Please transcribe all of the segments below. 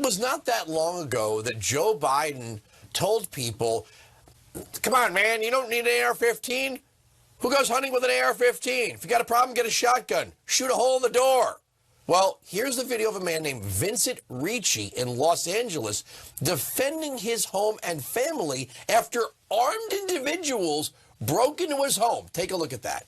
was not that long ago that Joe Biden told people, come on, man, you don't need an AR-15. Who goes hunting with an AR-15? If you got a problem, get a shotgun. Shoot a hole in the door. Well, here's the video of a man named Vincent Ricci in Los Angeles defending his home and family after armed individuals broke into his home. Take a look at that.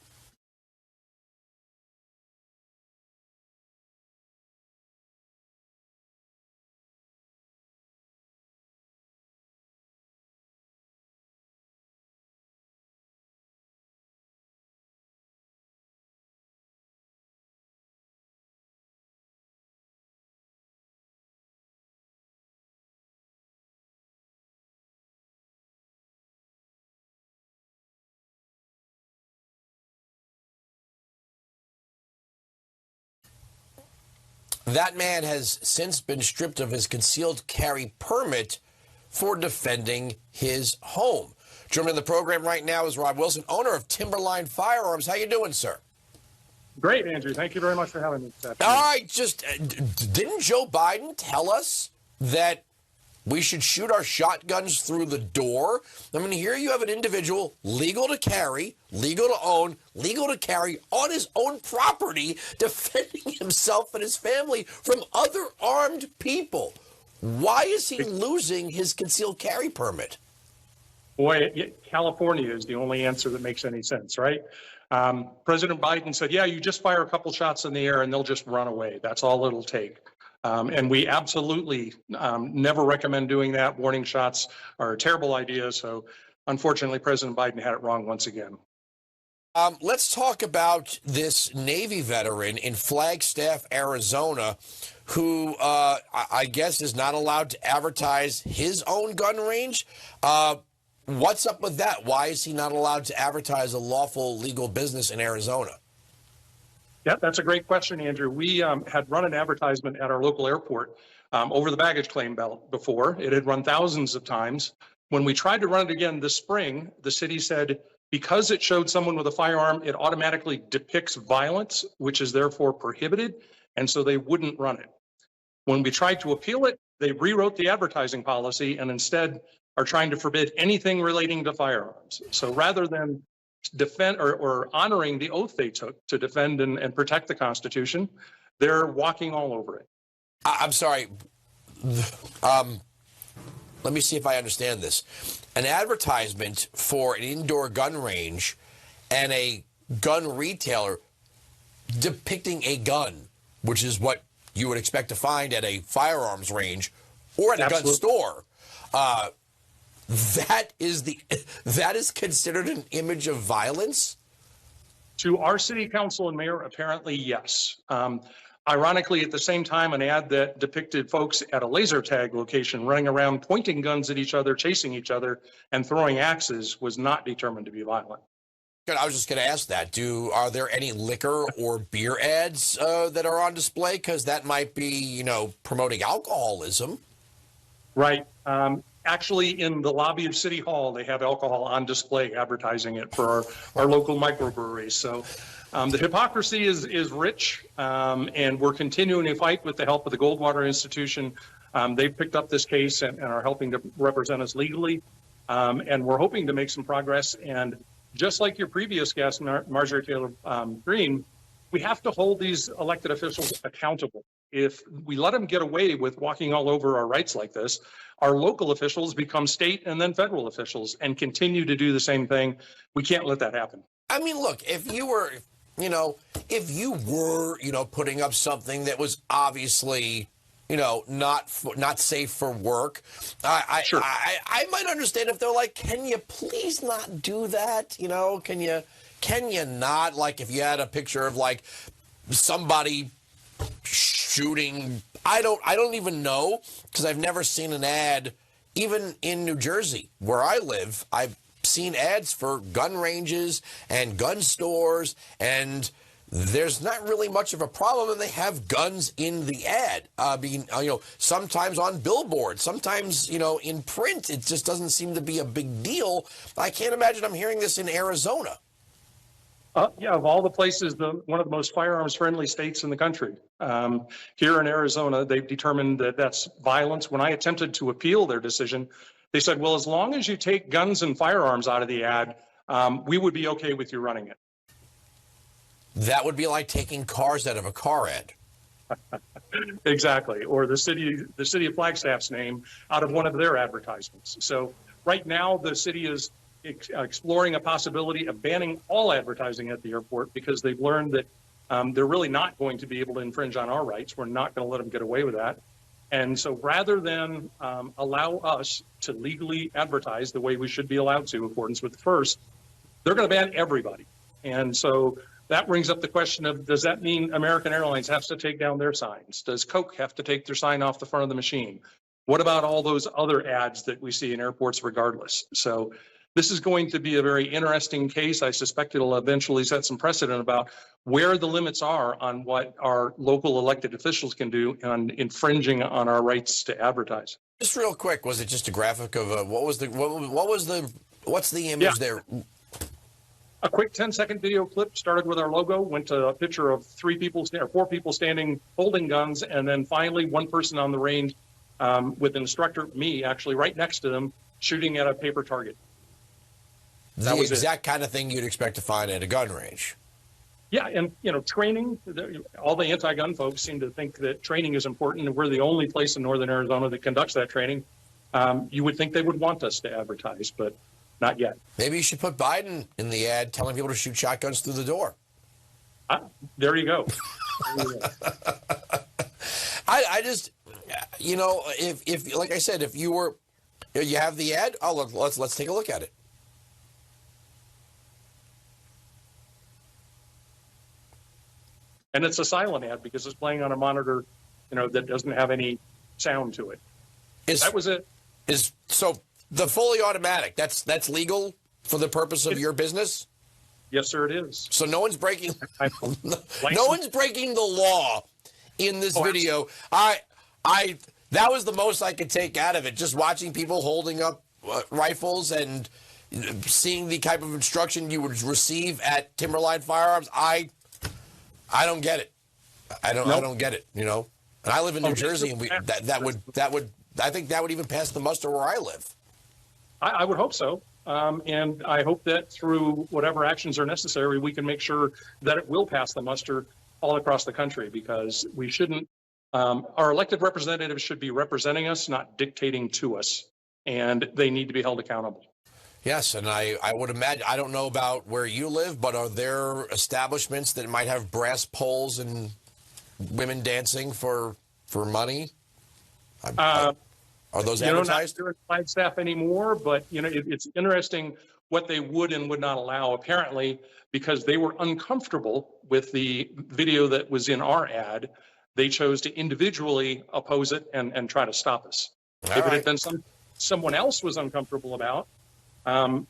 That man has since been stripped of his concealed carry permit for defending his home. Joining the program right now is Rob Wilson, owner of Timberline Firearms. How you doing, sir? Great, Andrew. Thank you very much for having me. All right, just didn't Joe Biden tell us that we should shoot our shotguns through the door? I mean, here you have an individual legal to carry, legal to own, legal to carry on his own property, defending himself and his family from other armed people. Why is he losing his concealed carry permit? Boy, California is the only answer that makes any sense, right? President Biden said, yeah, you just fire a couple shots in the air and they'll just run away. That's all it'll take. And we absolutely never recommend doing that. Warning shots are a terrible idea. So unfortunately, President Biden had it wrong once again. Let's talk about this Navy veteran in Flagstaff, Arizona, who I guess is not allowed to advertise his own gun range. What's up with that? Why is he not allowed to advertise a lawful legal business in Arizona? Yeah, that's a great question, Andrew. We had run an advertisement at our local airport over the baggage claim belt before. It had run thousands of times. When we tried to run it again this spring, the city said, because it showed someone with a firearm, it automatically depicts violence, which is therefore prohibited, and so they wouldn't run it. When we tried to appeal it, they rewrote the advertising policy and instead are trying to forbid anything relating to firearms. So rather than defend or honoring the oath they took to defend and protect the Constitution, they're walking all over it. I'm sorry. Let me see if I understand this. An advertisement for an indoor gun range and a gun retailer depicting a gun, which is what you would expect to find at a firearms range or at a gun store. That is considered an image of violence? To our city council and mayor, apparently, yes. Ironically, at the same time, an ad that depicted folks at a laser tag location running around pointing guns at each other, chasing each other, and throwing axes was not determined to be violent. I was just going to ask that. Are there any liquor or beer ads that are on display? Because that might be, promoting alcoholism. Right. Actually, in the lobby of City Hall, they have alcohol on display advertising it for our local microbreweries. So the hypocrisy is rich, and we're continuing to fight with the help of the Goldwater Institution. They've picked up this case and are helping to represent us legally, and we're hoping to make some progress. And just like your previous guest, Marjorie Taylor Greene, we have to hold these elected officials accountable. If we let them get away with walking all over our rights like this, our local officials become state and then federal officials and continue to do the same thing. We can't let that happen. I mean, look, if you were, putting up something that was obviously, not safe for work, Sure. I might understand if they're like, can you please not do that? Can you not? Like if you had a picture of like somebody shooting, I don't even know, because I've never seen an ad, even in New Jersey where I live. I've seen ads for gun ranges and gun stores, and there's not really much of a problem, and they have guns in the ad. Sometimes on billboards, sometimes, in print. It just doesn't seem to be a big deal. I can't imagine I'm hearing this in Arizona. Yeah, of all the places, one of the most firearms-friendly states in the country. Here in Arizona, they've determined that that's violence. When I attempted to appeal their decision, they said, well, as long as you take guns and firearms out of the ad, we would be okay with you running it. That would be like taking cars out of a car ad. Exactly, or the city of Flagstaff's name out of one of their advertisements. So right now, the city is exploring a possibility of banning all advertising at the airport because they've learned that they're really not going to be able to infringe on our rights. We're not going to let them get away with that. And so rather than allow us to legally advertise the way we should be allowed to in accordance with the first, they're going to ban everybody. And so that brings up the question of, does that mean American Airlines has to take down their signs? Does Coke have to take their sign off the front of the machine? What about all those other ads that we see in airports regardless? So this is going to be a very interesting case. I suspect it'll eventually set some precedent about where the limits are on what our local elected officials can do on infringing on our rights to advertise. Just real quick, was it just a graphic of what's the image there? A quick 10-second video clip started with our logo, went to a picture of four people standing holding guns, and then finally one person on the range with an instructor, me actually, right next to them, shooting at a paper target. The exact kind of thing you'd expect to find at a gun range. Yeah, and training, all the anti-gun folks seem to think that training is important, and we're the only place in northern Arizona that conducts that training. You would think they would want us to advertise, but not yet. Maybe you should put Biden in the ad telling people to shoot shotguns through the door. There you go. I just, if like I said, if you have the ad, let's take a look at it. And it's a silent ad because it's playing on a monitor, that doesn't have any sound to it. That was it. So the fully automatic, that's legal for the purpose of your business? Yes, sir, it is. So no one's breaking no one's breaking the law in this video. That was the most I could take out of it, just watching people holding up rifles and seeing the type of instruction you would receive at Timberline Firearms. I don't get it. I don't get it, And I live in New Jersey, and I think that would even pass the muster where I live. I would hope so. And I hope that through whatever actions are necessary, we can make sure that it will pass the muster all across the country, because we shouldn't, our elected representatives should be representing us, not dictating to us, and they need to be held accountable. Yes, and I would imagine, I don't know about where you live, but are there establishments that might have brass poles and women dancing for money? Are those advertised? Not here at Flagstaff anymore, but it's interesting what they would and would not allow. Apparently, because they were uncomfortable with the video that was in our ad, they chose to individually oppose it and try to stop us. If it had been someone else was uncomfortable about,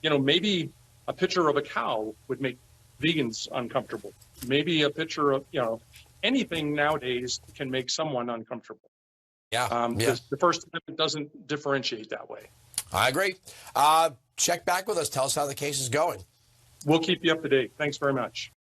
maybe a picture of a cow would make vegans uncomfortable. Maybe a picture of, anything nowadays can make someone uncomfortable. Yeah. The First Amendment doesn't differentiate that way. I agree. Check back with us. Tell us how the case is going. We'll keep you up to date. Thanks very much.